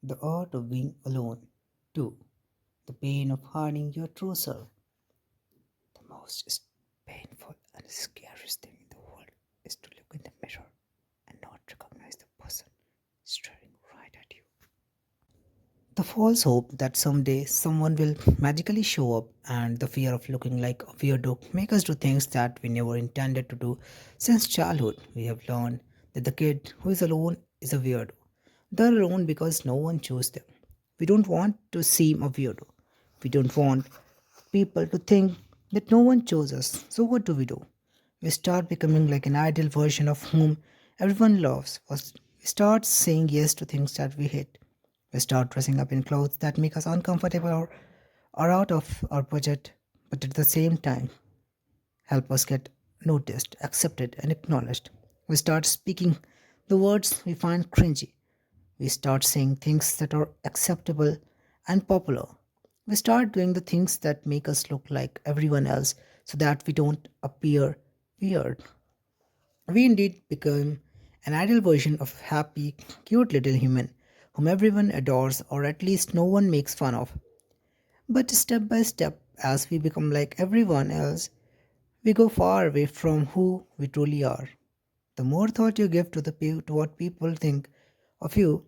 The art of being alone. 2. The pain of hiding your true self. The most painful and scariest thing in the world is to look in the mirror and not recognize the person staring right at you. The false hope that someday someone will magically show up, and the fear of looking like a weirdo make us do things that we never intended to do. Since childhood, we have learned that the kid who is alone is a weirdo. They're alone because no one chose them. We don't want to seem a weirdo. We don't want people to think that no one chose us. So what do? We start becoming like an ideal version of whom everyone loves. We start saying yes to things that we hate. We start dressing up in clothes that make us uncomfortable or out of our budget, but at the same time help us get noticed, accepted, and acknowledged. We start speaking the words we find cringy. We start saying things that are acceptable and popular. We start doing the things that make us look like everyone else so that we don't appear weird. We indeed become an ideal version of happy, cute little human whom everyone adores or at least no one makes fun of. But step by step, as we become like everyone else, we go far away from who we truly are. The more thought you give to to what people think of you,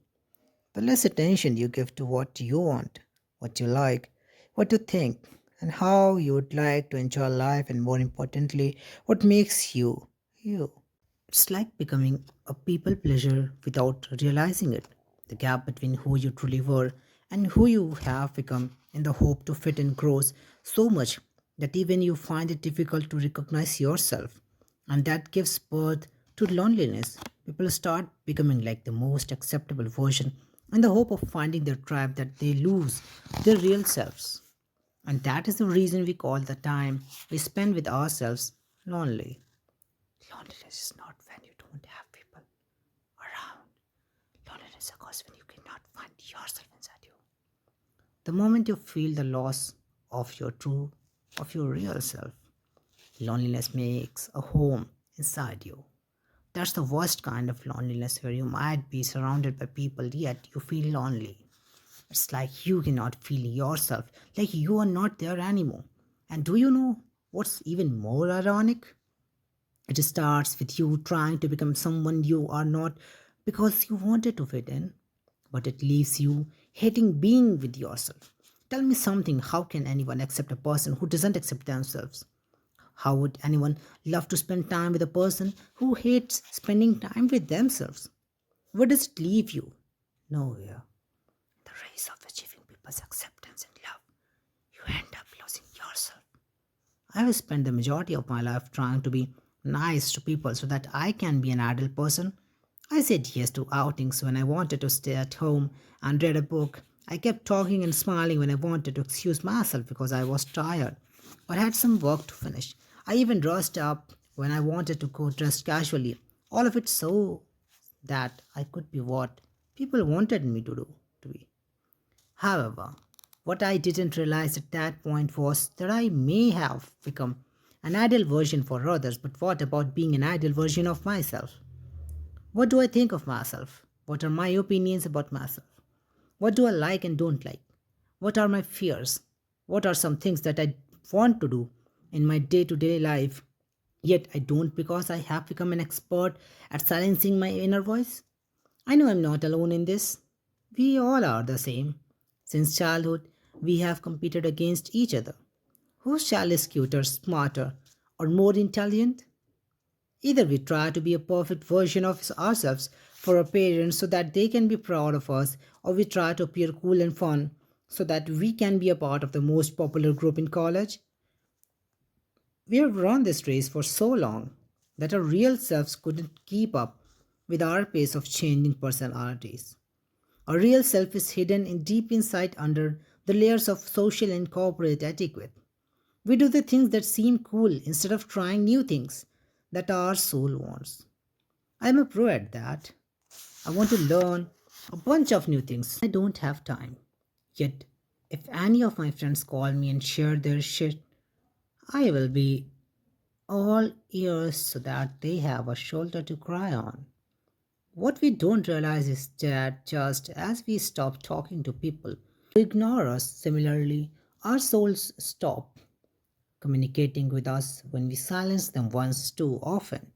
the less attention you give to what you want, what you like, what you think, and how you would like to enjoy life, and more importantly, what makes you you. It's like becoming a people pleaser without realizing it. The gap between who you truly were and who you have become in the hope to fit in grows so much that even you find it difficult to recognize yourself. And that gives birth to loneliness. People start becoming like the most acceptable version in the hope of finding their tribe that they lose their real selves. And that is the reason we call the time we spend with ourselves lonely. Loneliness is not when you don't have people around. Loneliness occurs when you cannot find yourself inside you. The moment you feel the loss of your real self, loneliness makes a home inside you. That's the worst kind of loneliness where you might be surrounded by people yet you feel lonely. It's like you cannot feel yourself, like you are not there anymore. And do you know what's even more ironic? It starts with you trying to become someone you are not because you wanted to fit in, but it leaves you hating being with yourself. Tell me something, how can anyone accept a person who doesn't accept themselves? How would anyone love to spend time with a person who hates spending time with themselves? Where does it leave you? Nowhere. The race of achieving people's acceptance and love, you end up losing yourself. I have spent the majority of my life trying to be nice to people so that I can be an adult person. I said yes to outings when I wanted to stay at home and read a book. I kept talking and smiling when I wanted to excuse myself because I was tired or had some work to finish. I even dressed up when I wanted to go dressed casually. All of it so that I could be what people wanted me to be. However, what I didn't realize at that point was that I may have become an ideal version for others, but what about being an ideal version of myself? What do I think of myself? What are my opinions about myself? What do I like and don't like? What are my fears? What are some things that I want to do in my day to day life, yet I don't because I have become an expert at silencing my inner voice? I know I'm not alone in this. We all are the same. Since childhood, we have competed against each other. Whose child is cuter, smarter, or more intelligent? Either we try to be a perfect version of ourselves for our parents so that they can be proud of us, or we try to appear cool and fun so that we can be a part of the most popular group in college. We have run this race for so long that our real selves couldn't keep up with our pace of changing personalities. Our real self is hidden in deep inside under the layers of social and corporate etiquette. We do the things that seem cool instead of trying new things that our soul wants. I'm a pro at that. I want to learn a bunch of new things. I don't have time. Yet, if any of my friends call me and share their shit, I will be all ears so that they have a shoulder to cry on. What we don't realize is that just as we stop talking to people who ignore us, similarly, our souls stop communicating with us when we silence them once too often.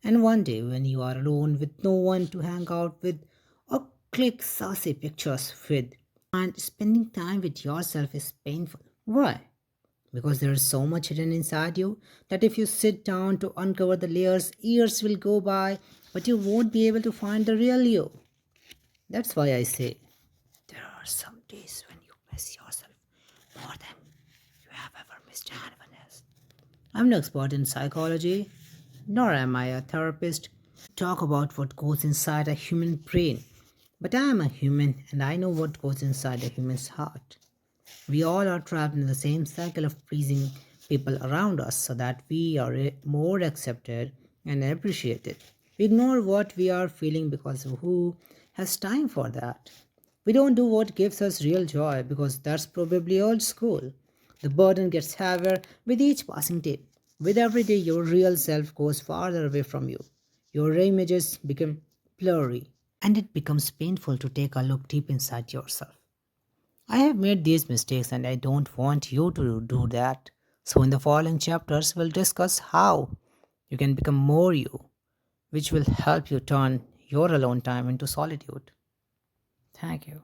And one day, when you are alone with no one to hang out with or click saucy pictures with, and spending time with yourself is painful. Why? Because there is so much hidden inside you that if you sit down to uncover the layers, years will go by, but you won't be able to find the real you. That's why I say there are some days when you miss yourself more than you have ever missed anyone else. I'm no expert in psychology, nor am I a therapist. Talk about what goes inside a human brain, but I am a human and I know what goes inside a human's heart. We all are trapped in the same cycle of pleasing people around us so that we are more accepted and appreciated. We ignore what we are feeling because of who has time for that. We don't do what gives us real joy because that's probably old school. The burden gets heavier with each passing day. With every day, your real self goes farther away from you. Your images become blurry, and it becomes painful to take a look deep inside yourself. I have made these mistakes and I don't want you to do that. So, in the following chapters, we'll discuss how you can become more you, which will help you turn your alone time into solitude. Thank you.